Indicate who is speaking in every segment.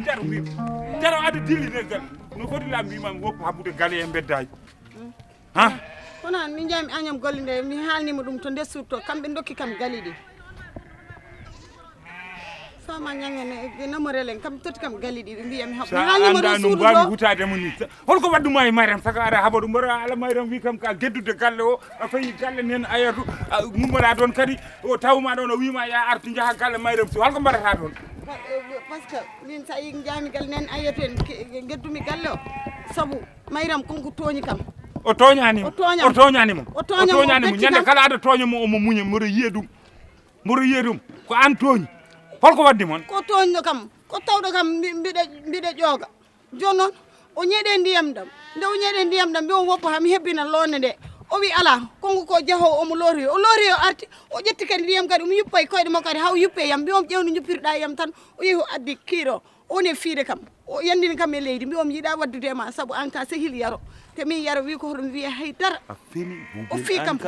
Speaker 1: jaro wi jaro ade dillide gal no foti la mbima woppu habbude gale e beddaji ha
Speaker 2: kono min jami agnam golle nde mi haalnima ɗum to nder surto kamɓe dokki kam gali ɗi fama ñangene namorelen kam totti kam gali ɗi ɓe mbiyami mi haalnima ɗum suudu
Speaker 1: mbawi wutade mo ni holko wadduma e Mariam saka ara haɓa ɗum mbaɗa ala Mariam wi kam ka geddude galle o a fayi galle nen ayatu mummoɗa ɗon kadi o tawma ɗon o wima ya artu jaaha galle Mariam si holko mbaɗata ɗon
Speaker 2: par ce que min sa yi jami galle nen ayatu en geddumi galle o saabu Mariam konko tooñi kam
Speaker 1: o toñanimo o toñanimo ñande kala aɗa toñamo omo muña mboɗo yiya ɗum ko an tooñi holko waddi moon
Speaker 2: ko toñɗo kam ko tawɗo kam mbiɗe ƴooga joni noon o ñeeɗe ndiyam ɗam nde o ñeeɗe ndiyam ɗam mbi on woppa hami hebbina londe nde o wi ala konko ko jahowo omo loori o arti o ƴetti kadi ndiyam kadi omo yuppa e koyɗe makko kadi haw yuppe yam mbi on ƴewno juppirɗa yam tan o yehi o addi kiiro on e fiide kam o yandini kam e leydi mbi omo yiiɗa waddude e ma saabu an ka sehil yaro te min yaro wi ko hoto mi wiya haydara o fi kam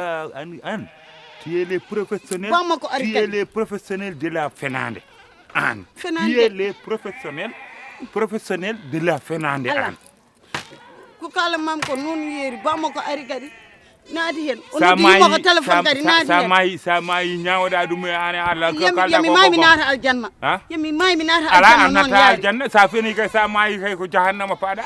Speaker 1: an tu es les professionnels de la fenande an tu es les professionnels de la fenande an
Speaker 2: ko kala mam ko noon yeeri bamma ko ari kadi naati hen o noddimo ko téléphone kadi naati hen
Speaker 1: sa maayi ñawoɗa ɗum e an Allah
Speaker 2: yami maymi naata aljanna yami maymi naata aljanna
Speaker 1: noon yaari aljanna sa feni kay sa maayi kay ko jahannama paaɗa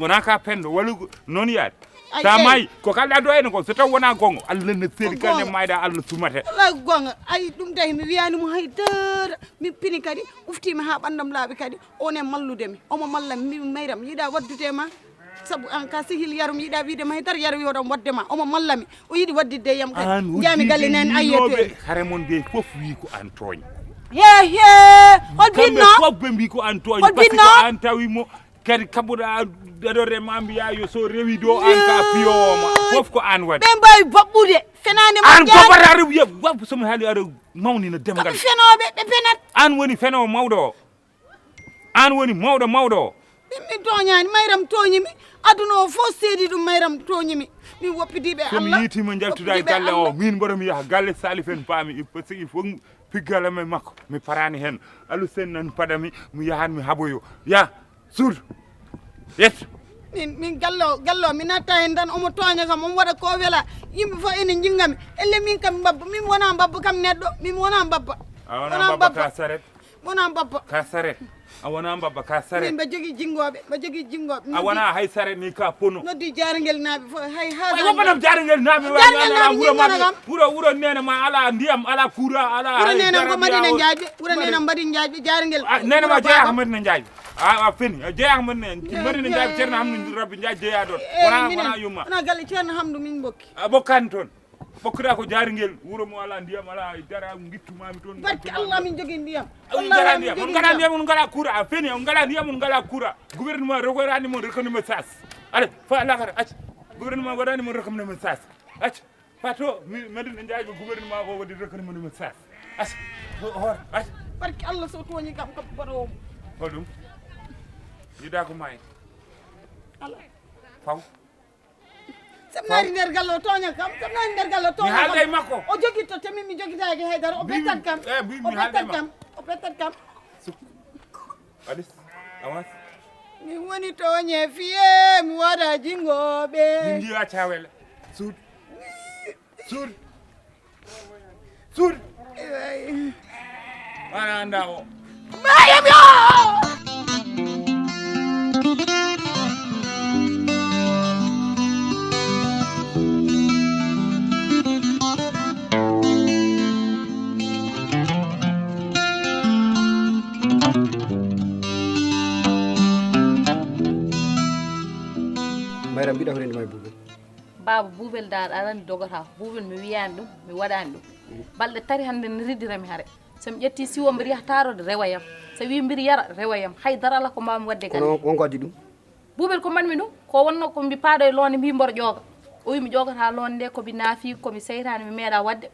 Speaker 1: wona ka pendo walla noon yaade sa maayi ko kalɗa do ene ko so taw wona gonga Allah ne seedi kane mayɗa Allah sumate
Speaker 2: wala gonga ay ɗum tahi mi wiyanimo haydara min pini kadi uftima ha ɓandam laaɓi kadi on e malludemi omo malla mi Mayram yiiɗa waddude ma saabu an ka sehil yarum yiiɗa widema haydara yaro wiyoɗon wadde ma omo mallami o yiiɗi waddidde yam kadi jami galle nen ayyete
Speaker 1: hare mon ɓe fof wi ko an tooñ
Speaker 2: he hol binno
Speaker 1: fof ɓe mbi ko an tooñ par ce que an tawimo kadi kaɓuɗa ɗaɗore ma mbiya yo so rewi do an ka piyowoma fof ko an waɗi
Speaker 2: ɓe mbawi baɓɓude fenade
Speaker 1: an babata aɗa wiya wab somi haali aɗa mawnina demgal
Speaker 2: fenoɓe ɓe penat
Speaker 1: an woni fenowo mawɗo o an woni mawɗo o
Speaker 2: min toñani Mayram toñimi aduna o fof seedi ɗum Mayram toñimi min woppidiɓe Allah
Speaker 1: somi yiitima jaltuda e galle o min mboɗomi yaha galle Salif en paami par ce que il faut piggala makko mi parani hen alu sen nan paɗami mi yahan mi haɓoyo ya suudu yetto
Speaker 2: min gallo mi natta hen tan omo toña kam omo waɗa ko wela yimɓe fof ene jinggami elle min kam babba min wona babba kam neɗɗo min wona babba
Speaker 1: a wona babba ka saret
Speaker 2: wona babba
Speaker 1: ka saret a wona babba ka saret
Speaker 2: min ɓe jogui jingoɓe
Speaker 1: a wona hay saret ni ka pono
Speaker 2: noddi jariguel naaɓe fof hay ha
Speaker 1: wopanam jariguel naaɓe wuro nene ma ala ndiyam ala courant ala
Speaker 2: wuro nene ko madina jaaƴɓe wuro nene mbaɗi jaaƴɓe jariguel
Speaker 1: nene ma jeeyaka madina jaaƴɓe a fini jeeyaka madina jaaƴɓe ceerno Hamdou Rabbi jaaƴ jeeya ɗon wona yumma
Speaker 2: wona galle ceerno Hamdou min bokki
Speaker 1: a bokkani toon ɓokkuɗa ko jariguel wuro mo ala ndiyam ala dara guittumami toon
Speaker 2: barke Allah min jogui ndiyam
Speaker 1: on gaɗa ndiyam on gaɗa coura a feni on gaɗa ndiyam on gaɗa coura gouvernement rekoyrani mon recommande sas ale fa lakata acca gouvernement waɗani mon recommande sas acca fa to madina jaaƴɓe gouvernement ko waɗi recommande sas acca hoore acca
Speaker 2: barke Allah so toñi kam ko baɗowo
Speaker 1: hoɗum yiɗa ko mayi
Speaker 2: ala
Speaker 1: faw
Speaker 2: samnari nder galle o toña kam samnari nder galle o toña
Speaker 1: mi haalde e makko
Speaker 2: o joguitto te min mi joguitaki haydara o bettat kam o bettat kam
Speaker 1: alis avance
Speaker 2: mi woni toñe fiye mi waɗa jingoɓe
Speaker 1: min jiiwa cawele suud ana anda o
Speaker 2: mayam yo
Speaker 3: Mayram mbiɗa horende may Boubel
Speaker 4: baba Boubel dal arani dogata Boubel mi wiyani ɗum mi waɗani ɗum balɗe tati hande ne riddirami haare somi ƴetti siwo mbiɗa yaha tarode rewayam so wi mbiɗa yara rewayam haydara ala ko mbawmi wadde kadi
Speaker 3: wonko addi ɗum
Speaker 4: Boubel ko manmi ɗum ko wonno ko mbi paaɗo e londe mbi mboɗo ƴooga o wi mi ƴogata londe nde komi naafi komi seytani mi meeɗa wadde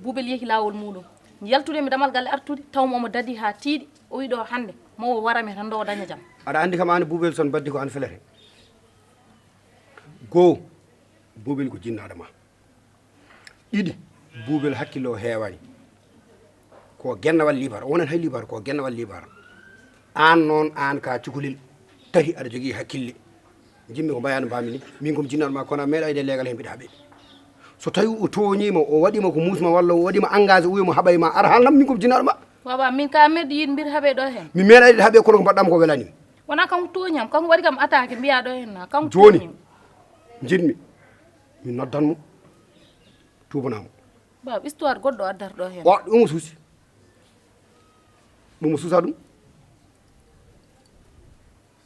Speaker 4: Boubel yeehi lawol muɗum yaltude mi damal galle artude tawmo omo dadi ha tiiɗi o wi ɗo hande mo warami tan do daña jam
Speaker 3: aɗa andi kam an Boubel son baddi ko an felete goo Boubel ko jinnaɗo ma ɗiɗi Boubel hakkille o heewani ko gennawal libar wonan hay libar ko gennawal libar an noon an ka cukalel tati aɗa jogui hakkille jimmi ko mbayano mbami ni min komi jinnaɗo ma kono meeɗa ede leegal hen mbiɗa haaɓe so tawi o toñima o waɗima ko musma walla o waɗima engagé o wiyamo haɓay ma ara haalnam min komi jinnaɗo ma
Speaker 4: baba min ka meddi yiɗ mbir haaɓe ɗo hen
Speaker 3: mi meeɗa ede haaɓe kono ko mbaɗɗama ko welanima
Speaker 4: wona kanko toñam kanko waɗi kam attaque mbiya ɗo hen na kanko
Speaker 3: joni jinmi min noddanmo tubanamo
Speaker 4: baba histoire goɗɗo addata ɗo hen
Speaker 3: o ɗum o suusi ɗum o suusa ɗum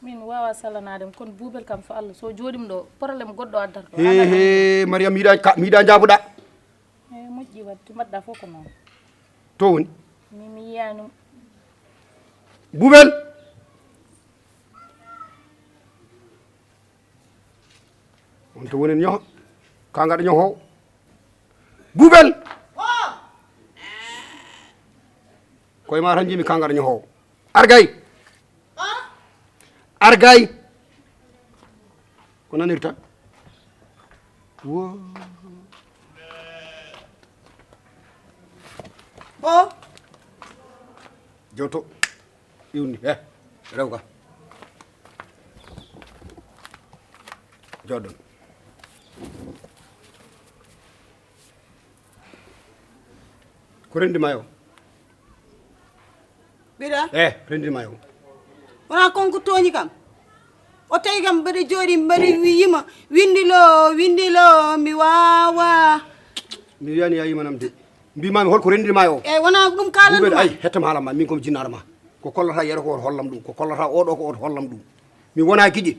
Speaker 4: min wawa salanadem kono buubel kam so Allah so joɗim ɗo probléme goɗɗo addata ɗo
Speaker 3: he mariam mi yiɗa jaabuɗa
Speaker 4: e moƴƴi wadde mbaɗɗa fof ko noon
Speaker 3: to woni
Speaker 4: mi yiyanum
Speaker 3: buubel on to woni ñoho ka gaɗa ñohowo buubel koye ma tan jimi ka gaɗa ñohowo argay argay ko nanirta wo
Speaker 2: o
Speaker 3: joto iwni rewga joɗɗon ko rendima yo
Speaker 2: ɓiɗa
Speaker 3: rendima yo
Speaker 2: wona konko tooñi kam o tawi kam mbaɗa jooɗi mbaɗa yima windilo mi wawa
Speaker 3: mi wiyani ya yimanam de mbimami holko rendinima yo
Speaker 2: eyyi wona ɗum kalanɗuma
Speaker 3: ay hettam haalama min komi jinnaɗo ma ko kollata yeeɗa ko oto hollam ɗum ko kollata oɗo ko oto hollam ɗum mi wona guiƴe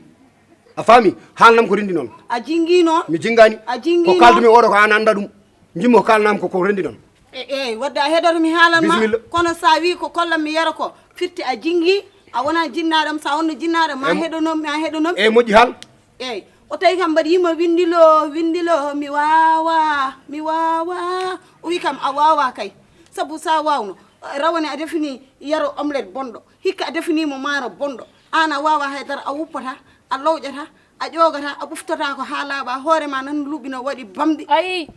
Speaker 3: a faami haalnam ko rendi noon
Speaker 2: a jingui noon
Speaker 3: mi jingani
Speaker 2: a jingui
Speaker 3: ko kaldumi oɗo ko an anda ɗum jimmi ko kalnam ko rendi noon
Speaker 2: eyyi wadde a heɗoto mi haalanma kono sa wi ko kollam mi yara ko firti a jingui a wona jinnaɗam sa wonno jinnaɗam ma heɗonomi
Speaker 3: eyyi moƴƴi haal
Speaker 2: eyyi o tawi kam mbaɗa yima windilo mi wawa o wi kam a wawa kay saabu sa wawno rawane a defini yaro omelette bonɗo hikka a definimo maaro bonɗo an a wawa haydara a wuppata a lowƴata a ƴogata a ɓuftata ko ha laaɓa hoorema nan luuɓino waɗi bamɗi
Speaker 4: ayi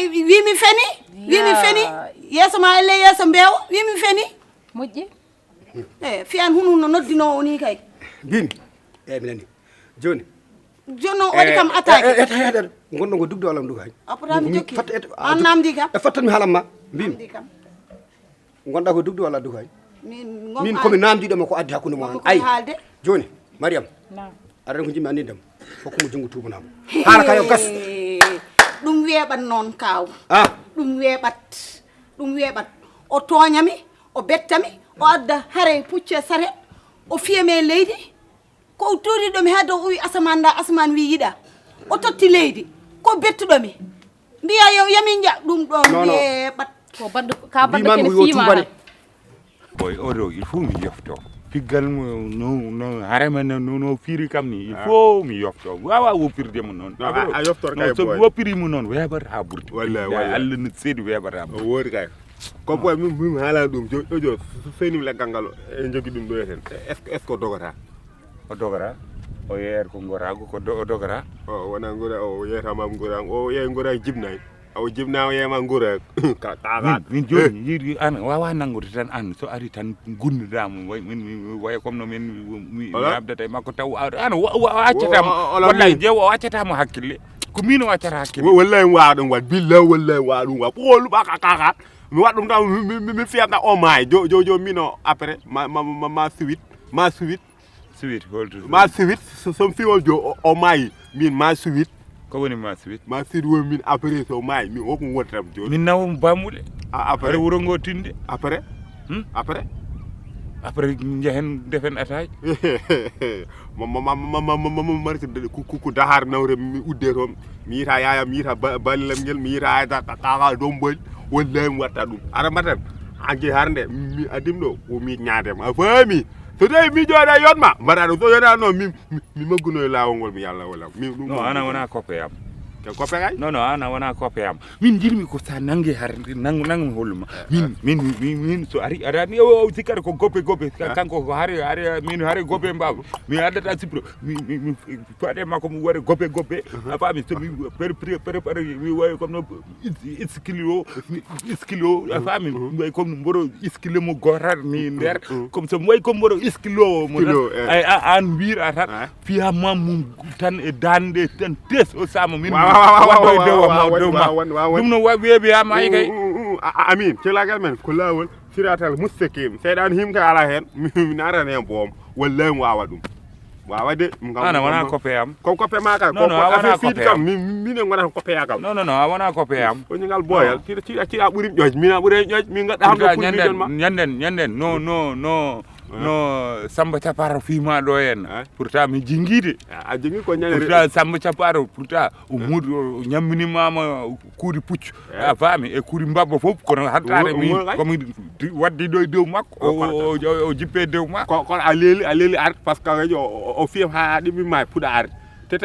Speaker 2: wimi feni yeeso ma elle yeeso mbeewa wimi feni
Speaker 4: moƴƴi
Speaker 2: eyyi fiyan hunno noddinowo ni kay
Speaker 3: mbimi eyyi mi nani joni
Speaker 2: jonno waɗi kam attaque
Speaker 3: heɗade gonɗo ko dugde wallam duga hay
Speaker 2: apotami jokki an namdi kam
Speaker 3: e fattanmi haalamma mbimi
Speaker 2: namdi kam
Speaker 3: gonɗa ko dugde walla duga hay
Speaker 2: min
Speaker 3: min komi namdiɗoma ko addi hakkude moon ay
Speaker 2: haalde
Speaker 3: joni mariam
Speaker 4: nam
Speaker 3: aɗa ko jimmi andindam hokkumo junggo tubanamo haala kayo gas
Speaker 2: ɗum weeɓat noon kaw
Speaker 3: ah
Speaker 2: ɗum weeɓat o tooñami o bettami o adda haare pucce saret o fiyame leydi ko tuuriɗomi heddo o wi asaman da asaman wi yiɗa o totti leydi ko bettuɗomi mbiya yo yamin ja ɗum ɗon weeɓat
Speaker 4: ko baddo ka baddo kene fiima
Speaker 1: boy oɗo il faut mi yefto piggal no harema no fiiri kam ni il faut mi yofto wawa woppirde mo noon
Speaker 5: a yoftor kay
Speaker 1: so woppirimo noon weeɓata ha ɓurti
Speaker 5: wallahi
Speaker 1: Allah no seedi weeɓata
Speaker 5: o woori kay ko boy min haala ɗum jojo so fenimi leggal ngal e jogui ɗum ɗo hen est ce que dogata
Speaker 1: o dogora o yeeyata ko gorago ko dogora
Speaker 5: o wona gora o yeeyatama gora o yeey gora jibnayi o jibna o yeeyma gora kaga
Speaker 1: min joni yiɗi an wawa nangude tan an so ari tan gunnudama min waya comme no min mi abdata e makko taw an waccatama wallahi jeew o waccatama hakkille ko min o waccata hakkille
Speaker 5: wallahi wawa ɗum wat billahi wallahi wawa ɗum wat ɓoluɓa kaka mi waɗ ɗum tan mi fiyata o maayi jo min o après ma suwit ma suwit somi fiwol jo o maayi min ma suwit
Speaker 1: ko woni ma suwit
Speaker 5: woni min après so maayi min hoko wontam joni
Speaker 1: min nawo bammuɗe
Speaker 5: après
Speaker 1: wuro ngo tinde
Speaker 5: après
Speaker 1: jehen defen ataji
Speaker 5: marke ko dahar nawre mi udde toon mi yita yaya mi yita ballam ngel mi yita hayda kaka dow mboy wallahi mi watta ɗum ara mbaten anke harde mi adim ɗo o mi ñaadema a faami so tawi mi jooɗa yotma mbaɗa ɗum so yoɗa noon mi magguno e laawol ngol mi yalla walla mi ɗum
Speaker 1: non ana wona coppe yam
Speaker 5: ke coppe kay
Speaker 1: non non ana wona coppe am min jirmi ko sa nangue har nangu holluma min so ari arani o sikar ko goppe kanko ko hari min hari goppe mbaw mi addata sipro mi fade makko mu wari goppe afami so mi prépare mi way comme no iskilo afami way comme mboro iskilo mo gorar ni der comme so way comme mboro iskilo mo ay an wir atan fiya mamum tan e dande tan tes o sama min dum no webi am ay kay
Speaker 5: amin ci lagal men ko lawol siratal mustaqim sedan himka ala hen mi narane boom wallahi wawa dum wawa de
Speaker 1: ana wana coppe am
Speaker 5: ko coppe maka ko affaire fi kam mi ne ngona coppe yakam
Speaker 1: non wana coppe am
Speaker 5: ko ngal boyal ci buri joj mina buri joj mi ngada ham ko
Speaker 1: nyanden no Samba Caparo fima do en pourtant mi jingide
Speaker 5: a jingi ko nyane
Speaker 1: pourtant Samba Caparo pourtant o mudu nyamini mama kuuri puccu a fami e kuuri mbabba fof kono hattare mi comme waddi do dew makko o jippe dew makko
Speaker 5: ko a leli art parce que o fi ha dimi may puda art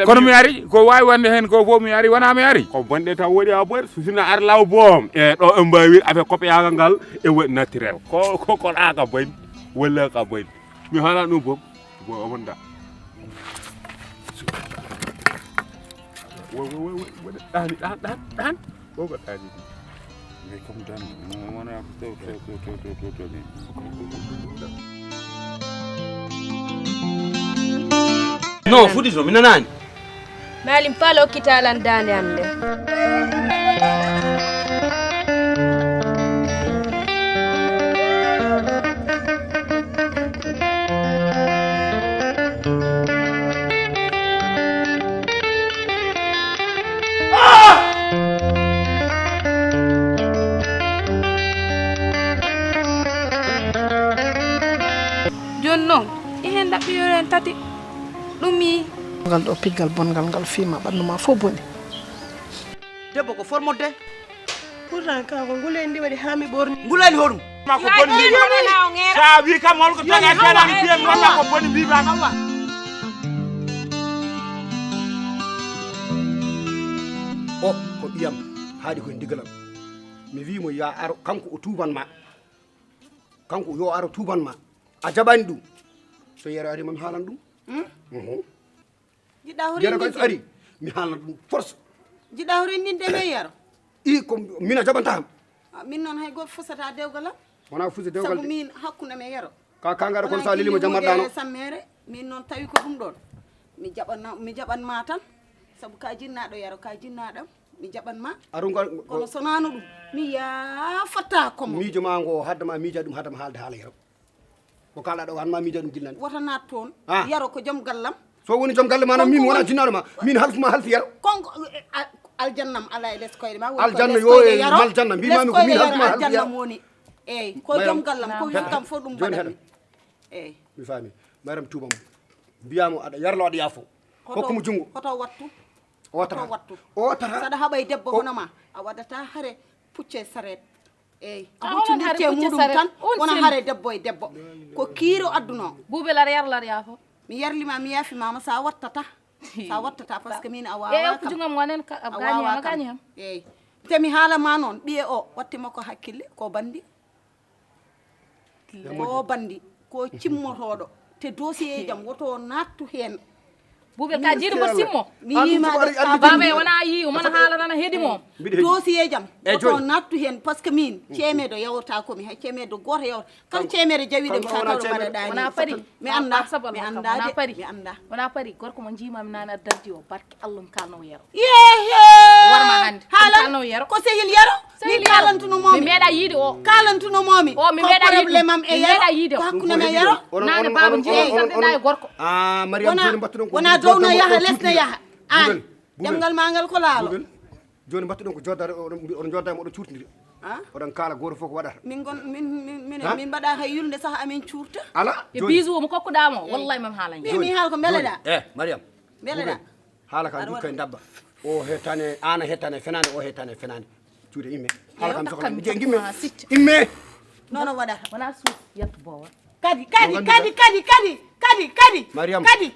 Speaker 1: kono mi ari ko wawi wande hen ko fo mi ari wana mi ari
Speaker 5: ko bonde taw wodi a boy susina ar law boom e do mbawi avec coppe yaga ngal e wodi naturel ko aga boy wala ka boy mi hala no bom bo wonda dan ko ko tani
Speaker 1: mais comme dan wona to
Speaker 3: no fudi so mina nani
Speaker 6: malim falo kitalan dane am de
Speaker 7: jonno e hen dabbi yoren tati dumi
Speaker 2: ngal do piggal bongal ngal fima banduma fo boni
Speaker 3: debbo ko formode
Speaker 2: pourtant ka ko ngulendi wadi hami borni
Speaker 3: ngulani horum
Speaker 1: ma ko boni sa wi kam hol ko taga tala ni biyen wala ko boni bi ba
Speaker 3: o ko biyam haadi ko ndigalam mi wi mo ya aro kanko o tuban ma kanko yo aro tuban ma a jabani dum so yero ari mam halan dum
Speaker 2: jida hori
Speaker 3: yero ko ari mi halan dum force
Speaker 2: jida hori ndinde me yaro
Speaker 3: I ko mina jabanta
Speaker 2: min non hay go fusata dewgalam
Speaker 3: wona fusi dewgal
Speaker 2: sabu min hakkunde me yaro
Speaker 3: ka kangara kon sa lili mo jammardano
Speaker 2: sammere min non tawi ko dum don mi jaban ma tan sabu ka jinnaado yaro ka jinnaadam mi jaban ma
Speaker 3: arungal
Speaker 2: kono sonano dum mi ya fata ko mo
Speaker 3: mijo ma ngo haddama mija dum haddama halde hala yaro ko kala do han ma mija dum gillan
Speaker 2: wata nat ton yaro ko jom gallam
Speaker 3: so woni jom galle manam min wona jinnaado ma min halfuma halfi yaro
Speaker 2: konko aljannam ala e les koyde ma
Speaker 3: aljanna yo e mal janna bi mami ko min halfuma halfi
Speaker 2: aljanna moni eyi ko jom gallam ko wikkam fo dum badami eyi
Speaker 3: mi fami maram tubam biyamo ada yarlo ada yafo hokkumo jungo
Speaker 2: koto wattu
Speaker 3: o tara
Speaker 2: sada habay debbo hono ma a wadata hare pucce saret eyi a
Speaker 4: wonon hare
Speaker 2: hucci
Speaker 4: pucce
Speaker 2: mudum
Speaker 4: saret,
Speaker 2: tan
Speaker 4: on
Speaker 2: wona
Speaker 4: seni.
Speaker 2: hare debbo e debbo ko kiiro adduno
Speaker 4: bubelar yarlar yafo
Speaker 2: mi yarlima mi yafimama sa wattata parce que min a
Speaker 4: e
Speaker 2: wawa
Speaker 4: ko jungam wonen ka
Speaker 2: a
Speaker 4: gani
Speaker 2: wawa
Speaker 4: ma gani ham
Speaker 2: eyi te mi haala ma noon ɓiye o wattima ko hakkille ko bandi ko bandi ko cimmotoɗo te dossier jam woto nattu hen
Speaker 4: bubel ka jiiɗo mbo simmo
Speaker 2: mi yima
Speaker 4: babe wona yi mana haala nana heedi mom
Speaker 2: dossier jam woto nattu hen par ce que min ceemedo yawta komi hay ceemedo goto yawta kala ceemede jawiɗe mi satawɗo mbaɗaɗani
Speaker 4: wona pari
Speaker 2: mi anda
Speaker 4: mi anda mi anda wona pari gorko mo jimami nane a dardi o barke Allah kalno yero warma hande kalno yero
Speaker 2: ko sehil yero mi kalantuno momi
Speaker 4: mi meeɗa yiide o
Speaker 2: kalantuno momi
Speaker 4: o mi meeɗa yiide
Speaker 2: probléme am e yero hakkude me yero
Speaker 4: nane baba jii dardeɗa e gorko
Speaker 3: mariam joni battuɗon ko
Speaker 2: wona downo yaha lesne yaha an demgal ma ngal ko laalo
Speaker 3: joni battuɗon ko joddare oɗon joddama oɗon curtidiri oɗon kala goto fof ko waɗata
Speaker 2: min mbaɗa hay yulde saaha amin curta
Speaker 3: ala
Speaker 4: e bisu mo kokkuɗamo wallahi mam haalan
Speaker 2: mi haala ko beleɗa
Speaker 3: mariam
Speaker 2: beleɗa
Speaker 3: haala ka dukka e dabba o hettane ana hettane fenande o hettane fenande cuude imme haala kam sohla gimme imme
Speaker 2: nono waɗata
Speaker 4: wona suuf yaltu bowal
Speaker 2: kadi
Speaker 3: Mariam
Speaker 2: kadi